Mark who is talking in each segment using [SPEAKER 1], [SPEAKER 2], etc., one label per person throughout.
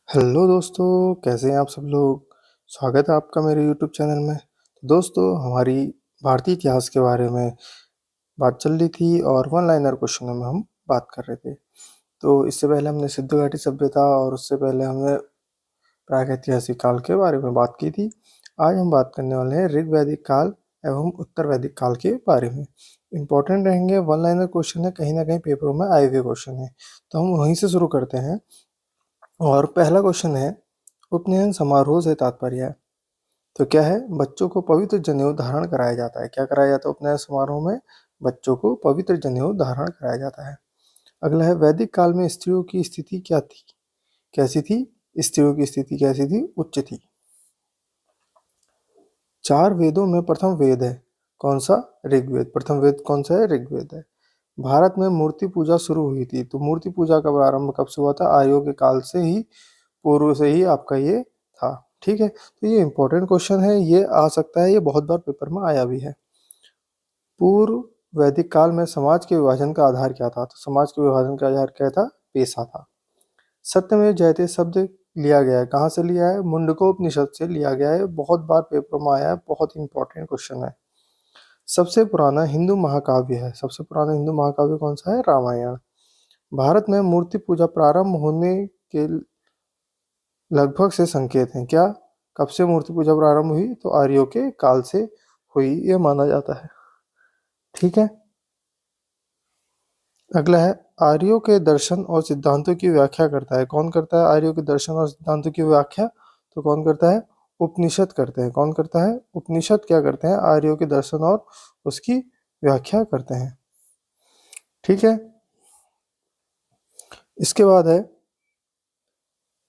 [SPEAKER 1] Hello दोस्तों, कैसे हैं आप सब लोग? स्वागत है आपका मेरे यूट्यूब चैनल में। दोस्तों, हमारी भारतीय इतिहास के बारे में बात चल रही थी और वन लाइनर क्वेश्चनों में हम बात कर रहे थे। तो इससे पहले हमने सिंधु घाटी सभ्यता और उससे पहले हमने प्रागैतिहासिक काल के बारे में बात की थी। आज हम बात करने वाले हैं ऋग वैदिक काल एवं उत्तर वैदिक काल के बारे में। इंपॉर्टेंट रहेंगे, वन लाइनर क्वेश्चन है, कहीं ना कहीं पेपरों में आए हुए क्वेश्चन है। तो हम वहीं से शुरू करते हैं और पहला क्वेश्चन है, उपनयन समारोह से तात्पर्य है। तो क्या है? बच्चों को पवित्र जनेऊ धारण कराया जाता है। क्या कराया जाता है उपनयन समारोह में? बच्चों को पवित्र जनेऊ धारण कराया जाता है। अगला है, वैदिक काल में स्त्रियों की स्थिति क्या थी? कैसी थी? स्त्रियों की स्थिति कैसी थी? उच्च थी। चार वेदों में प्रथम वेद है कौन सा? ऋग्वेद। प्रथम वेद कौन सा है? ऋग्वेद है। भारत में मूर्ति पूजा शुरू हुई थी। तो मूर्ति पूजा का प्रारंभ कब से हुआ था? आर्यों के काल से ही, पूर्व से ही आपका ये था। ठीक है, तो ये इंपॉर्टेंट क्वेश्चन है, ये आ सकता है, ये बहुत बार पेपर में आया भी है। पूर्व वैदिक काल में समाज के विभाजन का आधार क्या था? तो समाज के विभाजन का आधार क्या था? पेशा था। सत्यमेव जयते शब्द लिया गया है, कहाँ से लिया है? मुंडकोपनिषद से लिया गया है। बहुत बार पेपर में आया है, बहुत इंपॉर्टेंट क्वेश्चन है। सबसे पुराना हिंदू महाकाव्य है। सबसे पुराना हिंदू महाकाव्य कौन सा है? रामायण। भारत में मूर्ति पूजा प्रारंभ होने के लगभग से संकेत हैं। क्या? कब से मूर्ति पूजा प्रारंभ हुई? तो आर्यों के काल से हुई, यह माना जाता है। ठीक है, अगला है, आर्यों के दर्शन और सिद्धांतों की व्याख्या करता है। कौन करता है आर्यों के दर्शन और सिद्धांतों की व्याख्या? तो कौन करता है? उपनिषद करते हैं। कौन करता है? उपनिषद क्या करते हैं? आर्यों के दर्शन और उसकी व्याख्या करते हैं। ठीक है, इसके बाद है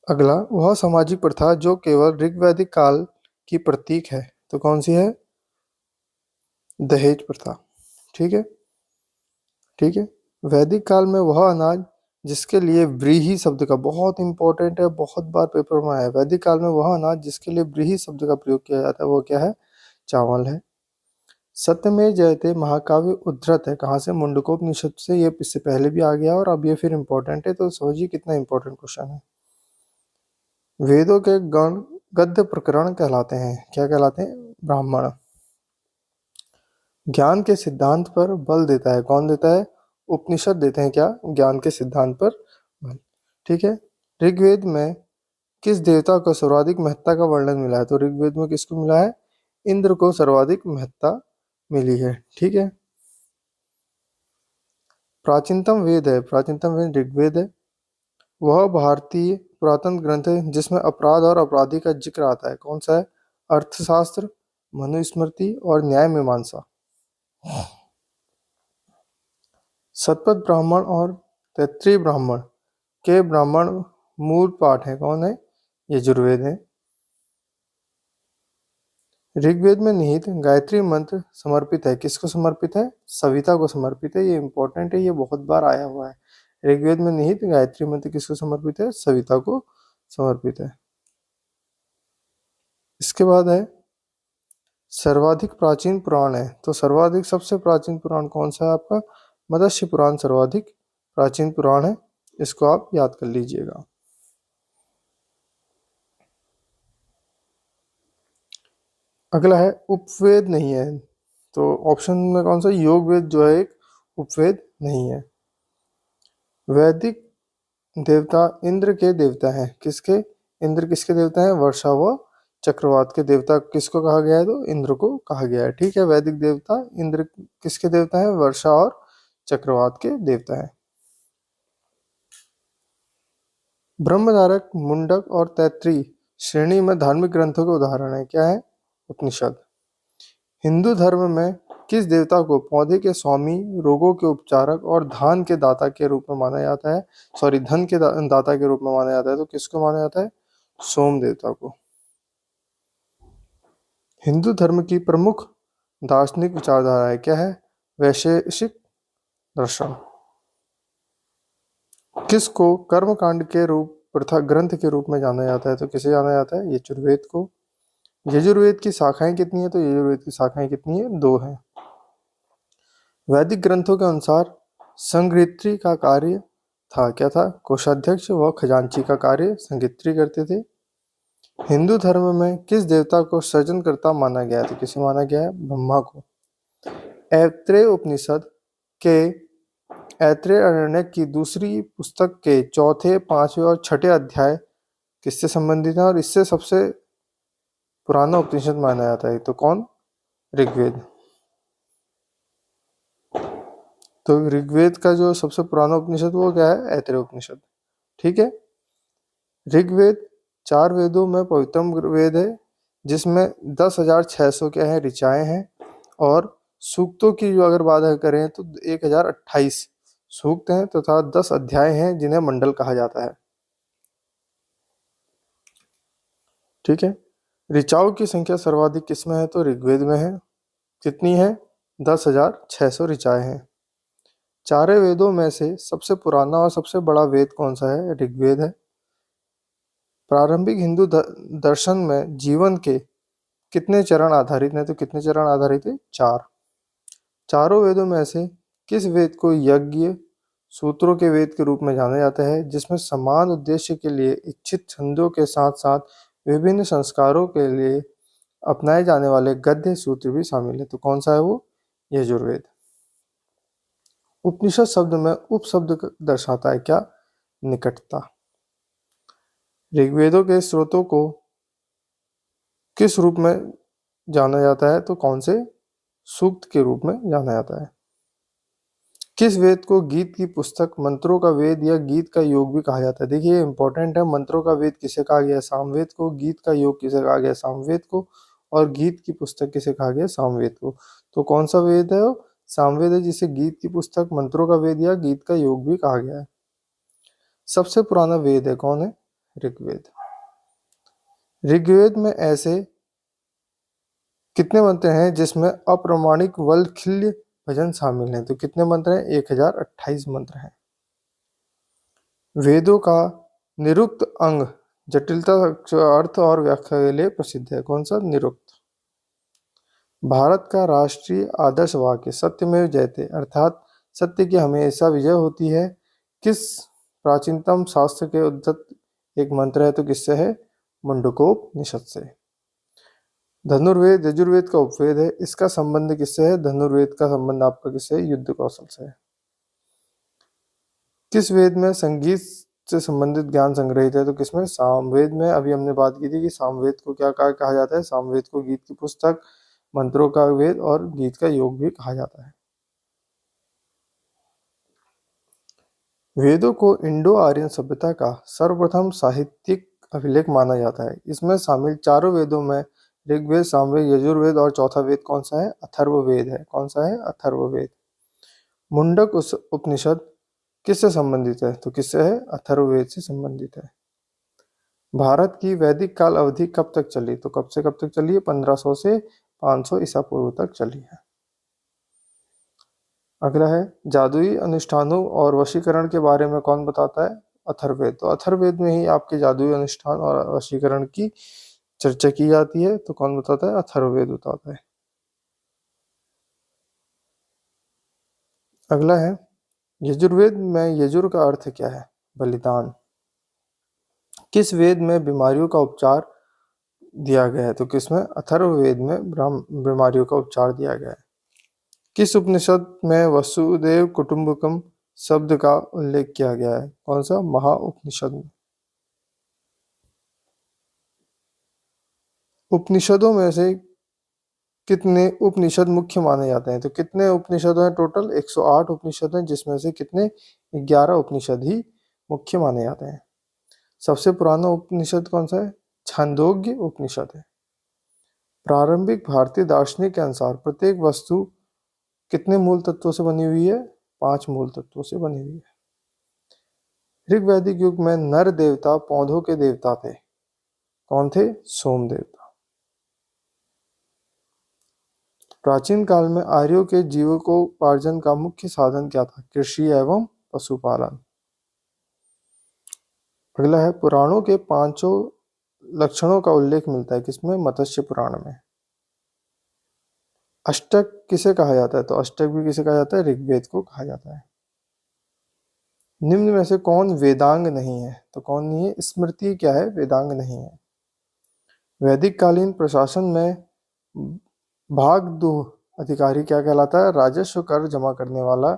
[SPEAKER 1] अगला, वह सामाजिक प्रथा जो केवल ऋग्वैदिक काल की प्रतीक है। तो कौन सी है? दहेज प्रथा। ठीक है, ठीक है। वैदिक काल में वह अनाज जिसके लिए व्रीहि शब्द का, बहुत इंपॉर्टेंट है, बहुत बार पेपर में आया है। वैदिक काल में वह अनाज जिसके लिए व्रीहि शब्द का प्रयोग किया जाता है वो क्या है? चावल है। सत्यमेव जयते महाकाव्य उद्धृत है कहाँ से? मुंडकोपनिषद से। ये इससे पहले भी आ गया और अब ये फिर इंपॉर्टेंट है, तो समझिए कितना इंपॉर्टेंट क्वेश्चन है। वेदों के गण गद्य प्रकरण कहलाते हैं। क्या कहलाते हैं? ब्राह्मण। ज्ञान के सिद्धांत पर बल देता है। कौन देता है? उपनिषद देते हैं। क्या? ज्ञान के सिद्धांत पर बल। ठीक है, ऋग्वेद में किस देवता को सर्वाधिक महत्ता का वर्णन मिला है? तो ऋग्वेद में किसको मिला है? इंद्र को सर्वाधिक महत्ता मिली है। ठीक है, प्राचीनतम वेद है, प्राचीनतम वेद ऋग्वेद है। वह भारतीय पुरातन ग्रंथ है जिसमें अपराध और अपराधी का जिक्र आता है। कौन सा है? अर्थशास्त्र, मनुस्मृति और न्याय मीमांसा। शतपथ ब्राह्मण और तैत्तिरीय ब्राह्मण के ब्राह्मण मूल पाठ है। कौन है? यजुर्वेद है। ऋग्वेद में निहित गायत्री मंत्र समर्पित है। किसको समर्पित है? सविता को समर्पित है। ये इंपॉर्टेंट है, ये बहुत बार आया हुआ है। ऋग्वेद में निहित गायत्री मंत्र किसको समर्पित है? सविता को समर्पित है। इसके बाद है, सर्वाधिक प्राचीन पुराण है। तो सर्वाधिक सबसे प्राचीन पुराण कौन सा है आपका? मत्स्य पुराण सर्वाधिक प्राचीन पुराण है। इसको आप याद कर लीजिएगा। अगला है, उपवेद नहीं है। तो ऑप्शन में कौन सा? योग वेद जो है एक उपवेद नहीं है। वैदिक देवता इंद्र के देवता हैं। किसके? इंद्र किसके देवता हैं? वर्षा व चक्रवात के देवता किसको कहा गया है? तो इंद्र को कहा गया है। ठीक है, वैदिक देवता इंद्र किसके देवता हैं? वर्षा और चक्रवात के देवता हैं। ब्रह्मधारक, मुंडक और तैत्तिरीय श्रेणी में धार्मिक ग्रंथों के उदाहरण है। क्या है? उपनिषद। हिंदू धर्म में किस देवता को पौधे के स्वामी, रोगों के उपचारक और धान के दाता के रूप में माना जाता है? सॉरी, धन के दाता के रूप में माना जाता है। तो किसको माना जाता है? सोम देवता को। हिंदू धर्म की प्रमुख दार्शनिक विचारधारा है। क्या है? वैशेषिक दर्शन। किसको कर्मकांड के रूप प्रथा ग्रंथ के रूप में जाना जाता है? तो किसे जाना जाता है? यजुर्वेद को। यजुर्वेद की शाखाएं कितनी है? तो यजुर्वेद की शाखाएं कितनी है? 2 है। वैदिक ग्रंथों के अनुसार संगृह्यत्री का कार्य था। क्या था? कोषाध्यक्ष व खजांची का कार्य संगित्री करते थे। हिंदू धर्म में किस देवता को सृजनकर्ता माना गया है? तो किसे माना गया है? ब्रह्मा को। ऐत्रेय उपनिषद के ऐत्रेय अरण्यक की दूसरी पुस्तक के चौथे, पांचवें और छठे अध्याय किससे संबंधित है और इससे सबसे पुराना उपनिषद माना जाता है? तो कौन? ऋग्वेद। तो ऋग्वेद का जो सबसे पुराना उपनिषद वो क्या है? ऐत्रेय उपनिषद। ठीक है। ऋग्वेद 4 वेदों में पवित्रम वेद है, जिसमें 10,600 क्या है? ऋचाएं हैं। और सूक्तों की जो अगर बात करें तो 1028 सूक्त हैं तथा 10 अध्याय हैं जिन्हें मंडल कहा जाता है। ठीक है। ऋचाओं की संख्या सर्वाधिक किसमें है? तो ऋग्वेद में है। कितनी है? 10,600 ऋचाएं हैं। चारों वेदों में से सबसे पुराना और सबसे बड़ा वेद कौन सा है? ऋग्वेद है। प्रारंभिक हिंदू दर्शन में जीवन के कितने चरण आधारित हैं? तो कितने चरण आधारित है? 4। चारों वेदों में से किस वेद को यज्ञ सूत्रों के वेद के रूप में जाना जाता है, जिसमें समान उद्देश्य के लिए इच्छित छंदों के साथ साथ विभिन्न संस्कारों के लिए अपनाए जाने वाले गद्य सूत्र भी शामिल है? तो कौन सा है वो? यजुर्वेद। उपनिषद शब्द में उपशब्द दर्शाता है क्या? निकटता। ऋग्वेदों के स्रोतों को किस रूप में जाना जाता है? तो कौन से? सूक्त के रूप में जाना जाता है। किस वेद को गीत की पुस्तक, मंत्रों का वेद या गीत का योग भी कहा जाता है? देखिए ये इंपॉर्टेंट है। मंत्रों का वेद किसे कहा गया है? सामवेद को। गीत का योग किसे कहा गया है? सामवेद को। और गीत की पुस्तक किसे कहा गया है? सामवेद को। तो कौन सा वेद है वो? सामवेद है, जिसे गीत की पुस्तक, मंत्रों का वेद या गीत का योग भी कहा गया है। सबसे पुराना वेद है कौन है? ऋग्वेद। ऋग्वेद में ऐसे कितने मंत्र हैं जिसमें अप्रमाणिक वल्खिल्य भजन शामिल हैं? तो कितने मंत्र हैं? 1028 मंत्र हैं। वेदों का निरुक्त अंग जटिलता, अर्थ और व्याख्या के लिए प्रसिद्ध है। कौन सा? निरुक्त। भारत का राष्ट्रीय आदर्श वाक्य सत्यमेव जयते अर्थात सत्य की हमेशा विजय होती है किस प्राचीनतम शास्त्र के उद्धत एक मंत्र है? तो किससे है? मुंडकोपनिषद से। धनुर्वेद यजुर्वेद का उपवेद है। इसका संबंध किससे है? धनुर्वेद का संबंध आपका किससे है? युद्ध कौशल से है। किस वेद में संगीत से संबंधित ज्ञान संग्रहित है? तो किसमें? सामवेद में। अभी हमने बात की थी कि सामवेद को क्या कहा जाता है? सामवेद को गीत की पुस्तक, मंत्रों का वेद और गीत का योग भी कहा जाता है। वेदों को इंडो आर्यन सभ्यता का सर्वप्रथम साहित्यिक अभिलेख माना जाता है। इसमें शामिल चारों वेदों में ऋग्वेद, सामवेद, यजुर्वेद और चौथा वेद कौन सा है? अथर्ववेद है। कौन सा है? अथर्ववेद। मुंडक उपनिषद किससे संबंधित है? तो किससे है? अथर्ववेद से संबंधित है। भारत की वैदिक काल अवधि कब तक चली? तो कब से कब तक चली है? 1500 से 500 ईसा पूर्व तक चली है। अगला है जादुई अनुष्ठानों और वशीकरण के बारे में कौन बताता है? अथर्ववेद। तो अथर्ववेद में ही आपके जादुई अनुष्ठान और वशीकरण की चर्चा की जाती है। तो कौन बताता है? अथर्ववेद बताता है। अगला है यजुर्वेद में यजुर का अर्थ क्या है? बलिदान। किस वेद में बीमारियों का उपचार दिया गया है? तो किसमें? अथर्ववेद में बीमारियों का उपचार दिया गया है। किस उपनिषद में वसुदेव कुटुंबकम शब्द का उल्लेख किया गया है? कौन सा? महाउपनिषद में। उपनिषदों में से कितने उपनिषद मुख्य माने जाते हैं? तो कितने उपनिषद हैं टोटल? 108 उपनिषद हैं, जिसमें से कितने? 11 उपनिषद ही मुख्य माने जाते हैं। सबसे पुराना उपनिषद कौन सा है? छांदोग्य उपनिषद है। प्रारंभिक भारतीय दार्शनिक के अनुसार प्रत्येक वस्तु कितने मूल तत्वों से बनी हुई है? 5 मूल तत्वों से बनी हुई है। ऋग्वैदिक युग में नर देवता पौधों के देवता थे। कौन थे? सोम देवता। प्राचीन काल में आर्यों के जीविकोपार्जन का मुख्य साधन क्या था? कृषि एवं पशुपालन। अगला है पुराणों के पांचों लक्षणों का उल्लेख मिलता है किसमें? मत्स्य पुराण में। अष्टक किसे कहा जाता है? तो अष्टक भी किसे कहा जाता है? ऋग्वेद को कहा जाता है। निम्न में से कौन वेदांग नहीं है? तो कौन नहीं है? स्मृति क्या है? वेदांग नहीं है। वैदिक कालीन प्रशासन में भागदू अधिकारी क्या कहलाता है? राजस्व कर जमा करने वाला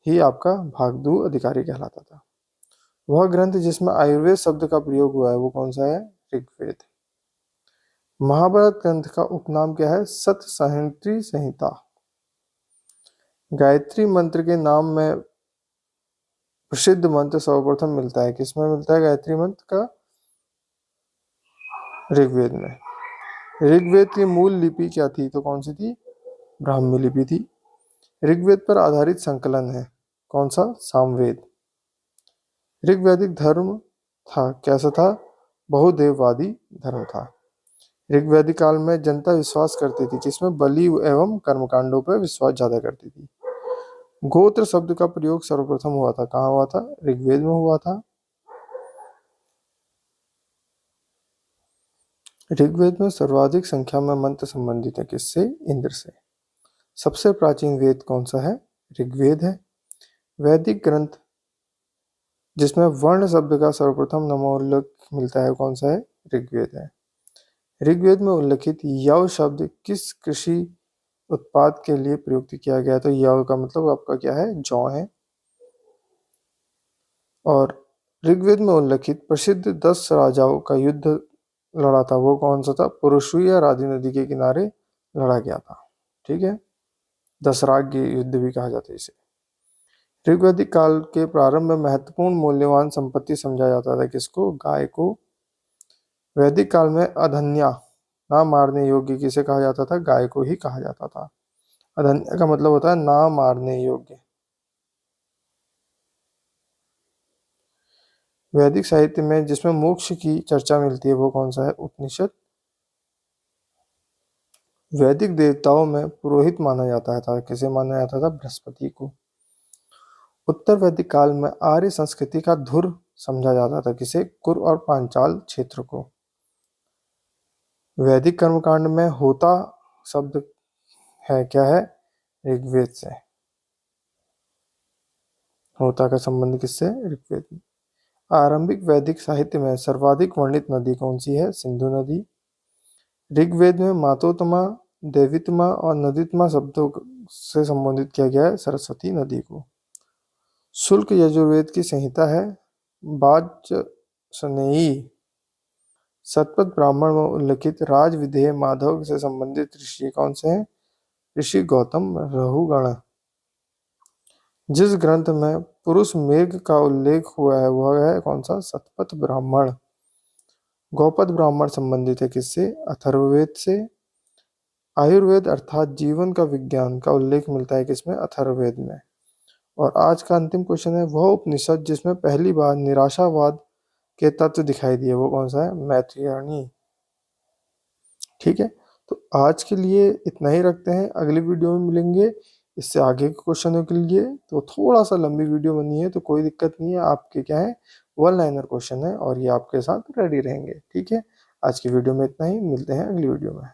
[SPEAKER 1] ही आपका भागदू अधिकारी कहलाता था। वह ग्रंथ जिसमें आयुर्वेद शब्द का प्रयोग हुआ है वो कौन सा है? ऋग्वेद। महाभारत ग्रंथ का उपनाम क्या है? सत संहित्री संहिता। गायत्री मंत्र के नाम में प्रसिद्ध मंत्र सर्वप्रथम मिलता है किसमें मिलता है गायत्री मंत्र का? ऋग्वेद में। ऋग्वेद की मूल लिपि क्या थी? तो कौन सी थी? ब्राह्मी लिपि थी। ऋग्वेद पर आधारित संकलन है कौन सा? सामवेद। ऋग्वैदिक धर्म था कैसा था? बहुदेववादी धर्म था। ऋग्वैदिक काल में जनता विश्वास करती थी किसमें? बलि एवं कर्मकांडों पर विश्वास ज्यादा करती थी। गोत्र शब्द का प्रयोग सर्वप्रथम हुआ था कहाँ हुआ था? ऋग्वेद में हुआ था। ऋग्वेद में सर्वाधिक संख्या में मंत्र संबंधित है किससे? इंद्र से। सबसे प्राचीन वेद कौन सा है? ऋग्वेद है। वैदिक ग्रंथ जिसमें वर्ण शब्द का सर्वप्रथम नमोल्लेख मिलता है कौन सा है? ऋग्वेद है। ऋग्वेद में उल्लिखित यव शब्द किस कृषि उत्पाद के लिए प्रयुक्त किया गया? तो यव का मतलब आपका क्या है? जौ है। और ऋग्वेद में उल्लिखित प्रसिद्ध 10 राजाओं का युद्ध लड़ा था वो कौन सा था? पुरुषवी या राधि नदी के किनारे लड़ा गया था। ठीक है, दसराग्य युद्ध भी कहा जाता है इसे। ऋग्वैदिक काल के प्रारंभ में महत्वपूर्ण मूल्यवान संपत्ति समझा जाता था किसको? गाय को। वैदिक काल में अधन्या ना मारने योग्य किसे कहा जाता था? गाय को ही कहा जाता था। अधन्या का मतलब होता है ना मारने योग्य। वैदिक साहित्य में जिसमें मोक्ष की चर्चा मिलती है वो कौन सा है? उपनिषद। वैदिक देवताओं में पुरोहित माना जाता था किसे माना जाता था? बृहस्पति को। उत्तर वैदिक काल में आर्य संस्कृति का धुर समझा जाता था किसे? कुर और पांचाल क्षेत्र को। वैदिक कर्मकांड में होता शब्द है क्या है? ऋग्वेद से। होता का संबंध किससे? ऋग्वेद में। आरंभिक वैदिक साहित्य में सर्वाधिक वर्णित नदी कौन सी है? सिंधु नदी। ऋग्वेद में मातोत्मा, देवीत्मा और नदीत्मा शब्दों से संबोधित किया गया है सरस्वती नदी को। शुल्क यजुर्वेद की संहिता है वाजसनेयी। शतपथ ब्राह्मण में उल्लिखित राज विधेय माधव से संबंधित ऋषि कौन से हैं? ऋषि गौतम रहुगण। जिस ग्रंथ में पुरुष मेघ का उल्लेख हुआ है वह है कौन सा? शतपथ ब्राह्मण। गौपद ब्राह्मण संबंधित है किससे? अथर्ववेद से। आयुर्वेद अर्थात जीवन का विज्ञान का उल्लेख मिलता है किसमें? अथर्ववेद में। और आज का अंतिम क्वेश्चन है वह उपनिषद जिसमें पहली बार निराशावाद के तत्व दिखाई दिए वो कौन सा है? मैत्रेयणी। ठीक है, तो आज के लिए इतना ही रखते हैं। अगली वीडियो में मिलेंगे इससे आगे के क्वेश्चनों के लिए। तो थोड़ा सा लंबी वीडियो बनी है तो कोई दिक्कत नहीं है, आपके क्या है वन लाइनर क्वेश्चन है और ये आपके साथ रेडी रहेंगे। ठीक है, आज की वीडियो में इतना ही, मिलते हैं अगली वीडियो में।